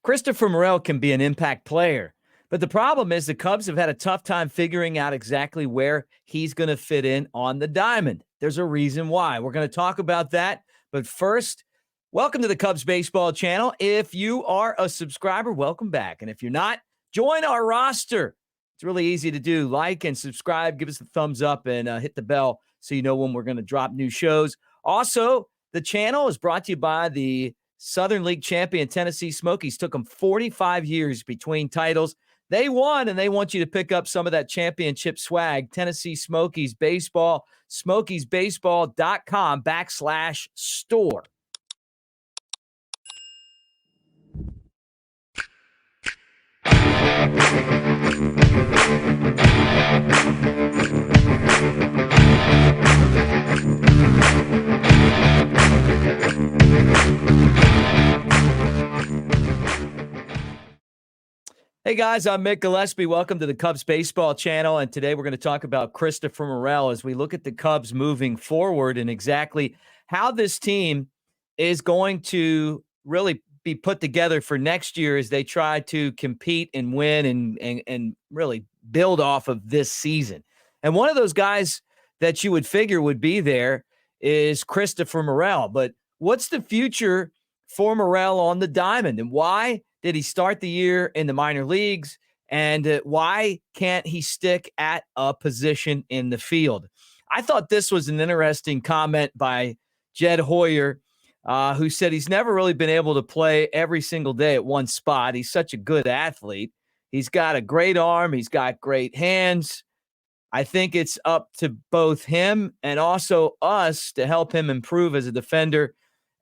Christopher Morel can be an impact player, but the problem is the Cubs have had a tough time figuring out exactly where he's going to fit in on the diamond. There's a reason why. We're going to talk about that. But first, welcome to the Cubs Baseball channel. If you are a subscriber, welcome back. And if you're not, join our roster. It's really easy to do. Like and subscribe, give us a thumbs up, and hit the bell so you know when we're going to drop new shows. Also, the channel is brought to you by the Southern League champion Tennessee Smokies. Took them 45 years between titles. They won, and they want you to pick up some of that championship swag. Tennessee Smokies Baseball, smokiesbaseball.com/store. Hey guys, I'm Mick Gillespie. Welcome to the Cubs Baseball channel. And today we're going to talk about Christopher Morel as we look at the Cubs moving forward and exactly how this team is going to really be put together for next year as they try to compete and win and really build off of this season. And one of those guys that you would figure would be there is Christopher Morel. But what's the future for Morel on the diamond, and why did he start the year in the minor leagues, and why can't he stick at a position in the field? I thought this was an interesting comment by Jed Hoyer, who said he's never really been able to play every single day at one spot. He's such a good athlete. He's got a great arm. He's got great hands. I think it's up to both him and also us to help him improve as a defender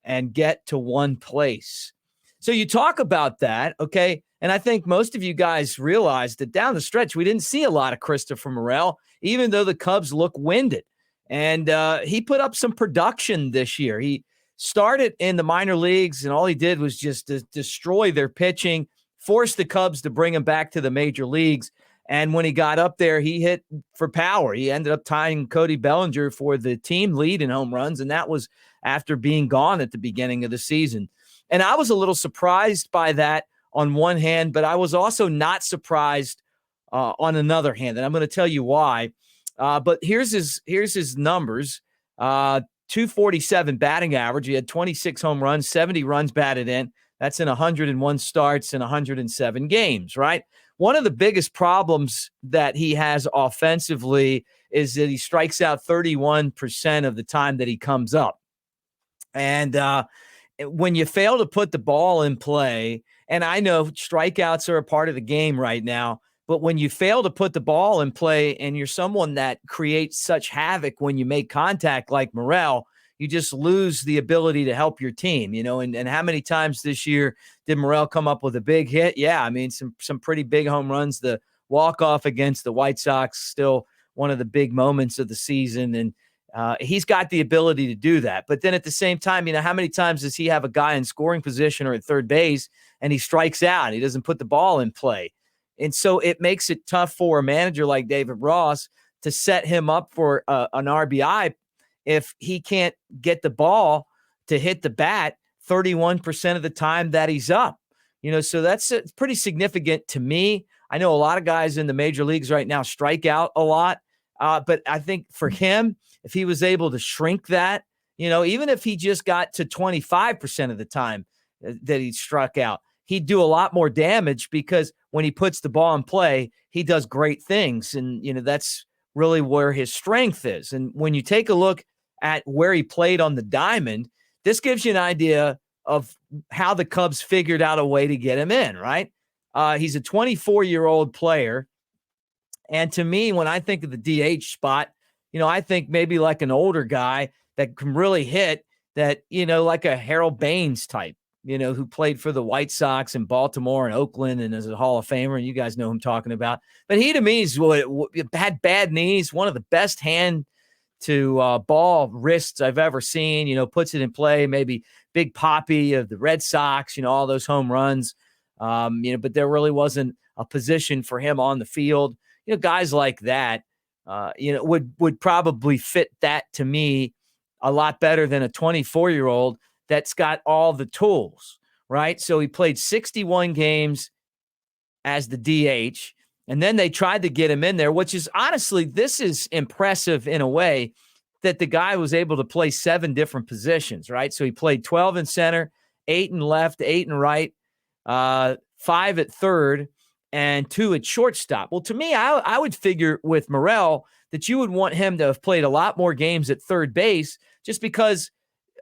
and get to one place. So you talk about that, okay? And I think most of you guys realize that down the stretch, we didn't see a lot of Christopher Morel, even though the Cubs look winded. And he put up some production this year. He started in the minor leagues, and all he did was just destroy their pitching, force the Cubs to bring him back to the major leagues. And when he got up there, he hit for power. He ended up tying Cody Bellinger for the team lead in home runs, and that was after being gone at the beginning of the season. And I was a little surprised by that on one hand, but I was also not surprised on another hand. And I'm going to tell you why. But here's his numbers. 247 batting average. He had 26 home runs, 70 runs batted in. That's in 101 starts in 107 games, right? One of the biggest problems that he has offensively is that he strikes out 31% of the time that he comes up. And when you fail to put the ball in play, and I know strikeouts are a part of the game right now, but when you fail to put the ball in play and you're someone that creates such havoc when you make contact like Morel, you just lose the ability to help your team, you know. And how many times this year did Morel come up with a big hit? Yeah, I mean, some pretty big home runs. The walk-off against the White Sox, still one of the big moments of the season. And he's got the ability to do that. But then at the same time, you know, how many times does he have a guy in scoring position or at third base and he strikes out? He doesn't put the ball in play. And so it makes it tough for a manager like David Ross to set him up for an RBI if he can't get the ball to hit the bat 31% of the time that he's up. You know, so that's pretty significant to me. I know a lot of guys in the major leagues right now strike out a lot. But I think for him, if he was able to shrink that, you know, even if he just got to 25% of the time that he struck out, he'd do a lot more damage because when he puts the ball in play, he does great things. And, you know, that's really where his strength is. And when you take a look at where he played on the diamond, this gives you an idea of how the Cubs figured out a way to get him in, right? He's a 24-year-old player. And to me, when I think of the DH spot, you know, I think maybe like an older guy that can really hit that, you know, like a Harold Baines type, you know, who played for the White Sox in Baltimore and Oakland and is a Hall of Famer. And you guys know who I'm talking about. But he, to me, had bad knees, one of the best hand to ball wrists I've ever seen, you know, puts it in play, maybe Big Papi of the Red Sox, you know, all those home runs, you know, but there really wasn't a position for him on the field. You know, guys like that, you know, would probably fit that to me a lot better than a 24-year-old that's got all the tools, right? So he played 61 games as the DH. And then they tried to get him in there, which is honestly, this is impressive in a way that the guy was able to play 7 different positions, right? So he played 12 in center, 8 in left, 8 in right, 5 at third, and 2 at shortstop. Well, to me, I would figure with Morel that you would want him to have played a lot more games at third base just because,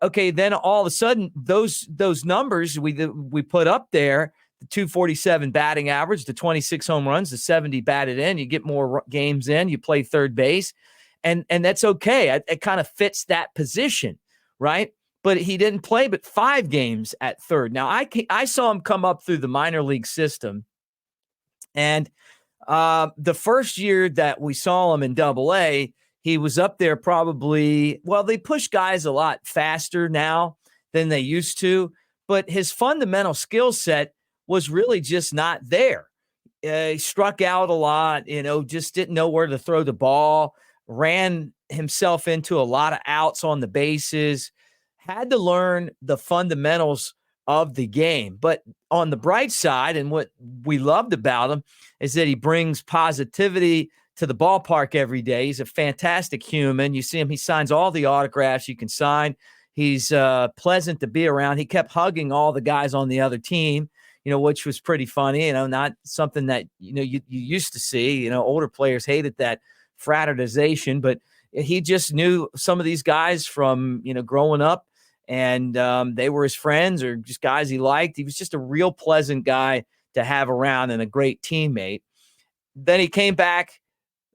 okay, then all of a sudden those numbers we put up there, the 247 batting average, the 26 home runs, the 70 batted in, you get more games in, you play third base, and that's okay. It kind of fits that position, right? But he didn't play but 5 games at third. Now, I saw him come up through the minor league system, and the first year that we saw him in Double-A, he was up there probably, well, they push guys a lot faster now than they used to, but his fundamental skill set was really just not there. He struck out a lot, just didn't know where to throw the ball, ran himself into a lot of outs on the bases, had to learn the fundamentals of the game. But on the bright side, and what we loved about him, is that he brings positivity to the ballpark every day. He's a fantastic human. You see him, he signs all the autographs you can sign. He's pleasant to be around. He kept hugging all the guys on the other team, which was pretty funny, not something that, you used to see. Older players hated that fraternization, but he just knew some of these guys from, growing up, and they were his friends or just guys he liked. He was just a real pleasant guy to have around and a great teammate. Then he came back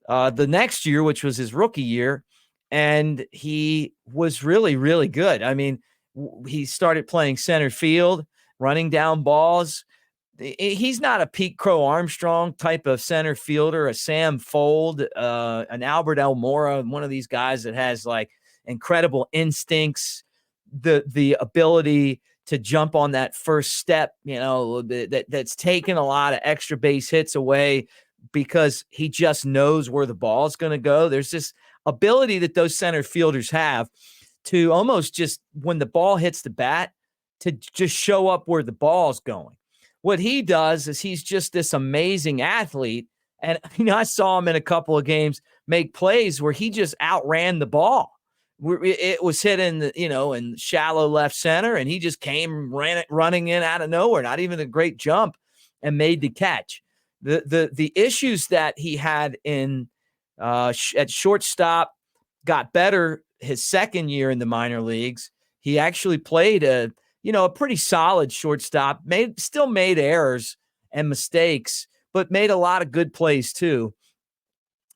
the next year, which was his rookie year, and he was really, really good. I mean, he started playing center field, running down balls. He's not a Pete Crow Armstrong type of center fielder, a Sam Fold, an Albert Almora, one of these guys that has like incredible instincts, the ability to jump on that first step, that's taken a lot of extra base hits away because he just knows where the ball is going to go. There's this ability that those center fielders have to almost just, when the ball hits the bat, to just show up where the ball's going. What he does is he's just this amazing athlete. And I saw him in a couple of games make plays where he just outran the ball. It was hit in in shallow left center, and he just came running in out of nowhere, not even a great jump, and made the catch. The issues that he had in at shortstop got better his second year in the minor leagues. He actually played a pretty solid shortstop, still made errors and mistakes, but made a lot of good plays too.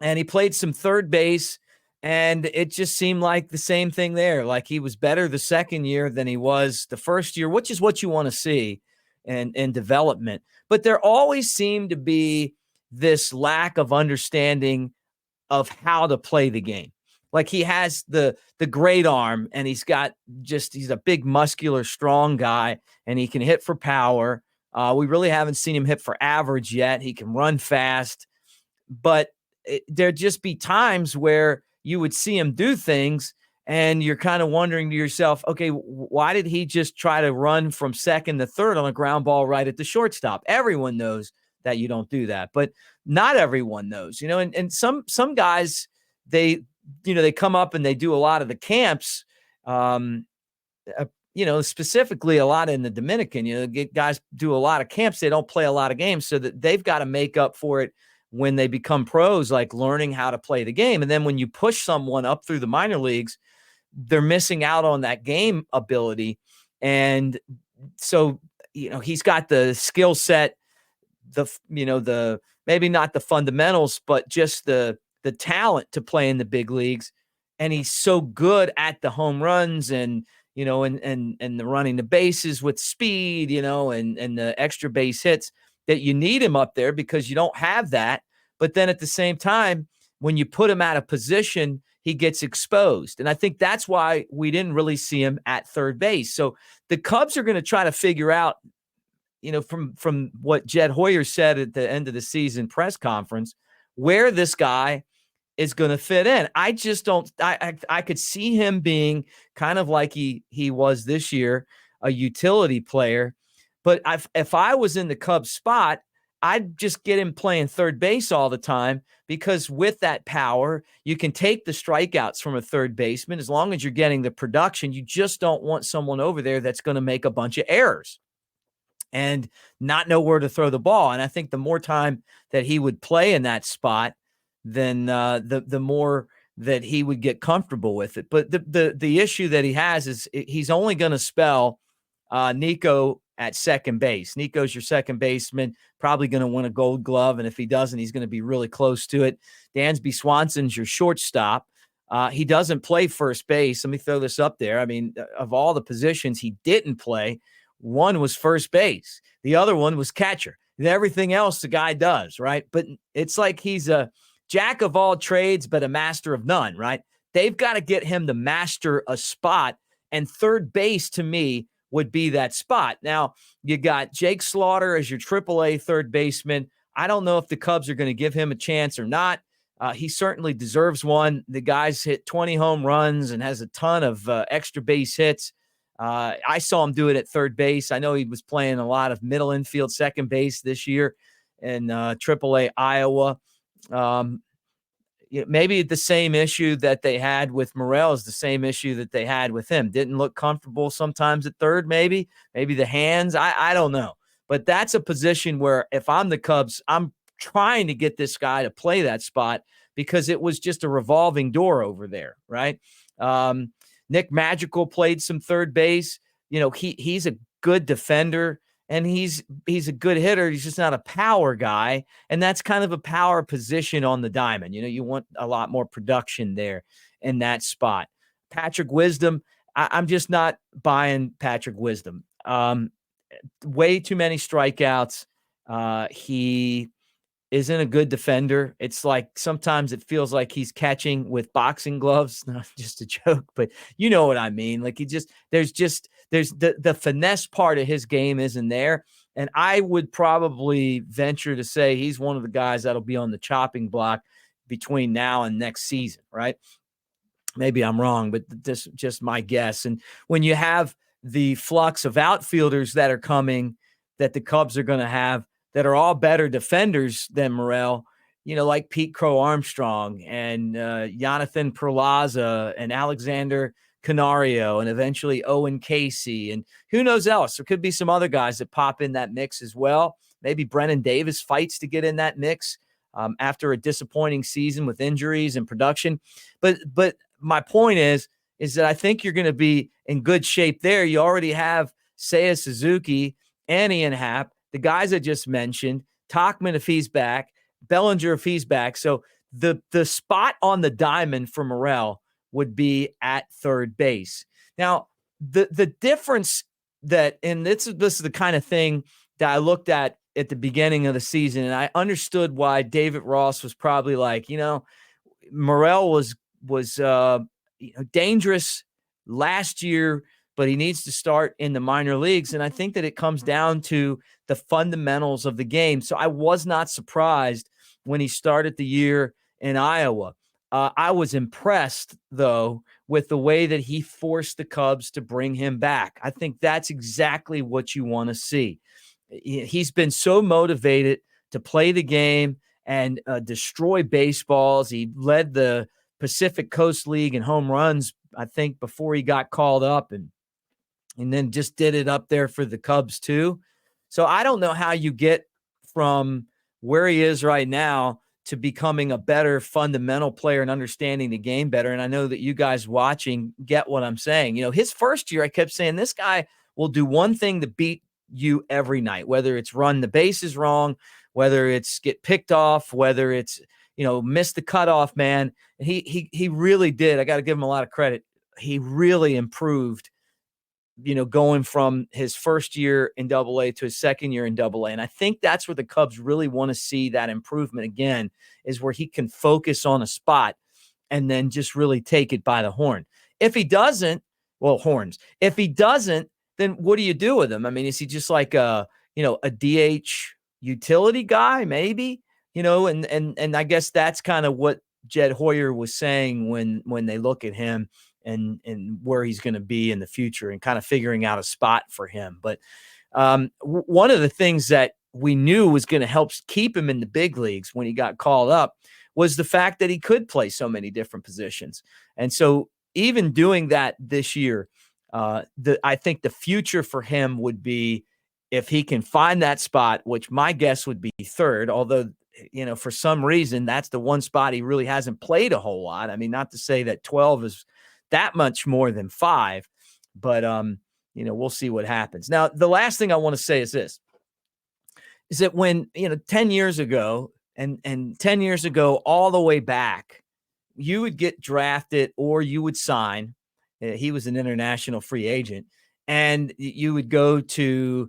And he played some third base, and it just seemed like the same thing there. Like he was better the second year than he was the first year, which is what you want to see in development. But there always seemed to be this lack of understanding of how to play the game. Like he has the great arm, and he's a big, muscular, strong guy, and he can hit for power. We really haven't seen him hit for average yet. He can run fast, but there'd just be times where you would see him do things and you're kind of wondering to yourself, okay, why did he just try to run from second to third on a ground ball right at the shortstop? Everyone knows that you don't do that, but not everyone knows, and some guys, they come up and they do a lot of the camps, specifically a lot in the Dominican, guys do a lot of camps. They don't play a lot of games, so that they've got to make up for it when they become pros, like learning how to play the game. And then when you push someone up through the minor leagues, they're missing out on that game ability. And so, he's got the skill set, the maybe not the fundamentals, but just the talent to play in the big leagues. And he's so good at the home runs and the running the bases with speed, and the extra base hits, that you need him up there because you don't have that. But then at the same time, when you put him out of position, he gets exposed. And I think that's why we didn't really see him at third base. So the Cubs are going to try to figure out, from what Jed Hoyer said at the end of the season press conference, where this guy is going to fit in. I just don't, I could see him being kind of like he was this year, a utility player. But if I was in the Cubs spot, I'd just get him playing third base all the time, because with that power, you can take the strikeouts from a third baseman as long as you're getting the production. You just don't want someone over there that's going to make a bunch of errors and not know where to throw the ball. And I think the more time that he would play in that spot, then the more that he would get comfortable with it. But the issue that he has is he's only going to spell Nico at second base. Nico's your second baseman, probably going to win a Gold Glove, and if he doesn't, he's going to be really close to it. Dansby Swanson's your shortstop. He doesn't play first base. Let me throw this up there. I mean, of all the positions he didn't play, one was first base. The other one was catcher. Everything else the guy does, right? But it's like he's a jack of all trades, but a master of none, right? They've got to get him to master a spot, and third base to me would be that spot. Now, you got Jake Slaughter as your AAA third baseman. I don't know if the Cubs are going to give him a chance or not. He certainly deserves one. The guy's hit 20 home runs and has a ton of extra base hits. I saw him do it at third base. I know he was playing a lot of middle infield, second base this year in AAA Iowa. Maybe the same issue that they had with Morel is the same issue that they had with him. Didn't look comfortable sometimes at third, maybe the hands. I don't know. But that's a position where if I'm the Cubs, I'm trying to get this guy to play that spot, because it was just a revolving door over there, right? Nick Magical played some third base. He's a good defender, and he's a good hitter. He's just not a power guy, and that's kind of a power position on the diamond. You want a lot more production there in that spot. Patrick Wisdom, I'm just not buying Patrick Wisdom. Way too many strikeouts. He isn't a good defender. It's like sometimes it feels like he's catching with boxing gloves. Not just a joke, but you know what I mean. Like there's the finesse part of his game isn't there. And I would probably venture to say he's one of the guys that'll be on the chopping block between now and next season, right? Maybe I'm wrong, but this is just my guess. And when you have the flux of outfielders that are coming, that the Cubs are going to have, that are all better defenders than Morel, like Pete Crow Armstrong and Jonathan Perlaza and Alexander Canario and eventually Owen Casey. And who knows else? There could be some other guys that pop in that mix as well. Maybe Brennan Davis fights to get in that mix after a disappointing season with injuries and production. But my point is that I think you're going to be in good shape there. You already have Seiya Suzuki and Ian Happ, the guys I just mentioned, Tachman if he's back, Bellinger if he's back. So the spot on the diamond for Morel would be at third base. Now, the difference and this is the kind of thing that I looked at the beginning of the season, and I understood why David Ross was probably like, Morel was dangerous last year, but he needs to start in the minor leagues. And I think that it comes down to the fundamentals of the game. So I was not surprised when he started the year in Iowa. I was impressed, though, with the way that he forced the Cubs to bring him back. I think that's exactly what you want to see. He's been so motivated to play the game and destroy baseballs. He led the Pacific Coast League in home runs, I think, before he got called up, and then just did it up there for the Cubs too. So I don't know how you get from where he is right now to becoming a better fundamental player and understanding the game better. And I know that you guys watching get what I'm saying. His first year, I kept saying this guy will do one thing to beat you every night, whether it's run the bases wrong, whether it's get picked off, whether it's, miss the cutoff man. And he really did. I got to give him a lot of credit. He really improved, going from his first year in AA to his second year in AA. And I think that's where the Cubs really want to see that improvement again, is where he can focus on a spot and then just really take it by the horn. If he doesn't, horns. If he doesn't, then what do you do with him? I mean, is he just like a DH utility guy, maybe? And I guess that's kind of what Jed Hoyer was saying when they look at him and where he's going to be in the future and kind of figuring out a spot for him. But One of the things that we knew was going to help keep him in the big leagues when he got called up was the fact that he could play so many different positions. And so even doing that this year, I think the future for him would be if he can find that spot, which my guess would be third, although, for some reason, that's the one spot he really hasn't played a whole lot. I mean, not to say that 12 is that much more than 5, but, we'll see what happens. Now, the last thing I want to say is this, is that when, 10 years ago and 10 years ago, all the way back, you would get drafted or you would sign. He was an international free agent, and you would go to,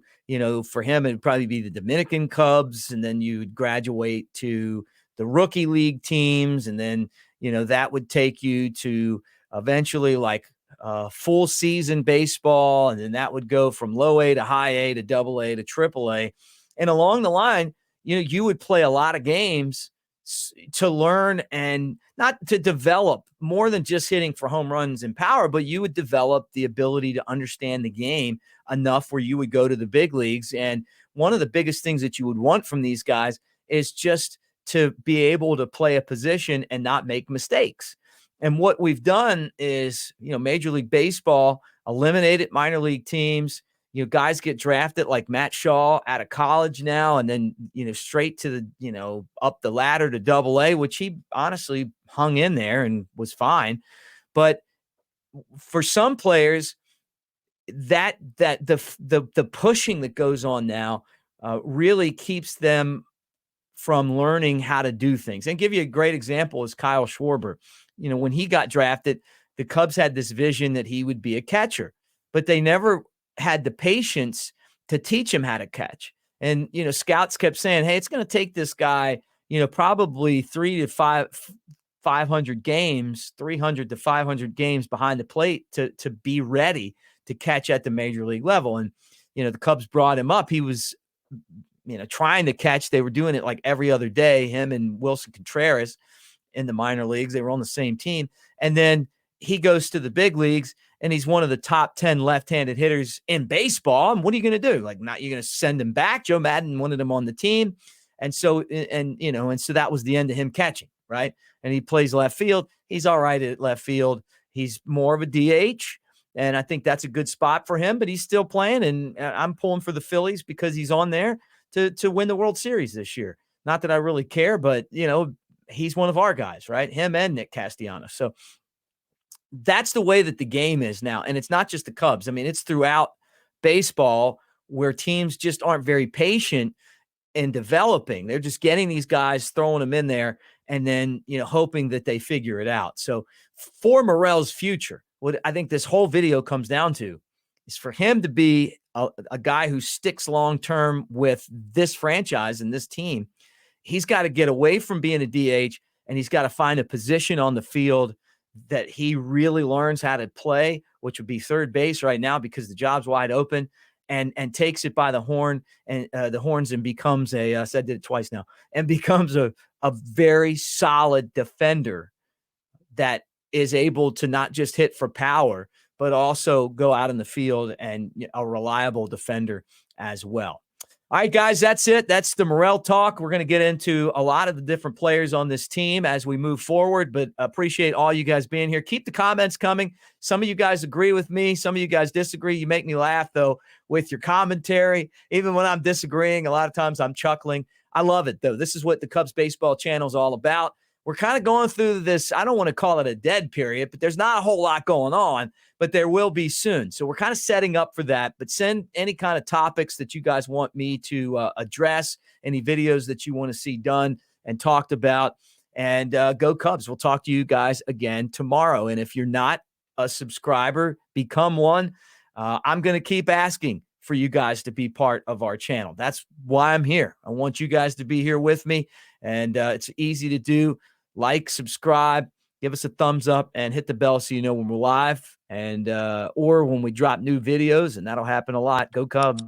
for him, it'd probably be the Dominican Cubs, and then you'd graduate to the rookie league teams, and then, that would take you to eventually like full season baseball, and then that would go from low A to high A to double A to triple A. And along the line, you would play a lot of games to learn and not to develop more than just hitting for home runs and power, but you would develop the ability to understand the game enough where you would go to the big leagues. And one of the biggest things that you would want from these guys is just to be able to play a position and not make mistakes. And what we've done is, Major League Baseball eliminated minor league teams. Guys get drafted like Matt Shaw out of college now, and then, straight to the, up the ladder to double A, which he honestly hung in there and was fine. But for some players, the pushing that goes on now really keeps them from learning how to do things. And give you a great example is Kyle Schwarber. When he got drafted, the Cubs had this vision that he would be a catcher, but they never had the patience to teach him how to catch. And, scouts kept saying, hey, it's going to take this guy, probably 300 to 500 games behind the plate to be ready to catch at the major league level. And, the Cubs brought him up. He was, trying to catch. They were doing it like every other day, him and Wilson Contreras in the minor leagues. They were on the same team. And then he goes to the big leagues, and he's one of the top 10 left-handed hitters in baseball. And what are you going to do? Like, not you're going to send him back. Joe Madden wanted him on the team. And so, so that was the end of him catching, right? And he plays left field. He's all right at left field. He's more of a DH, and I think that's a good spot for him, but he's still playing, and I'm pulling for the Phillies because he's on there to win the World Series this year. Not that I really care, but, he's one of our guys, right? Him and Nick Castellanos. So that's the way that the game is now. And it's not just the Cubs. I mean, it's throughout baseball where teams just aren't very patient in developing. They're just getting these guys, throwing them in there, and then, hoping that they figure it out. So for Morel's future, what I think this whole video comes down to is for him to be a guy who sticks long-term with this franchise and this team. He's got to get away from being a DH, and he's got to find a position on the field that he really learns how to play, which would be third base right now because the job's wide open, and takes it by the horn and the horns and becomes I said it twice now, and becomes a very solid defender that is able to not just hit for power, but also go out in the field and a reliable defender as well. All right, guys, that's it. That's the Morel talk. We're going to get into a lot of the different players on this team as we move forward, but appreciate all you guys being here. Keep the comments coming. Some of you guys agree with me. Some of you guys disagree. You make me laugh, though, with your commentary. Even when I'm disagreeing, a lot of times I'm chuckling. I love it, though. This is what the Cubs Baseball Channel is all about. We're kind of going through this, I don't want to call it a dead period, but there's not a whole lot going on, but there will be soon. So we're kind of setting up for that, but send any kind of topics that you guys want me to address, any videos that you want to see done and talked about, and go Cubs. We'll talk to you guys again tomorrow. And if you're not a subscriber, become one. I'm going to keep asking for you guys to be part of our channel. That's why I'm here. I want you guys to be here with me, and it's easy to do. Like, subscribe, give us a thumbs up, and hit the bell so you know when we're live and or when we drop new videos, and that'll happen a lot. Go Cubs.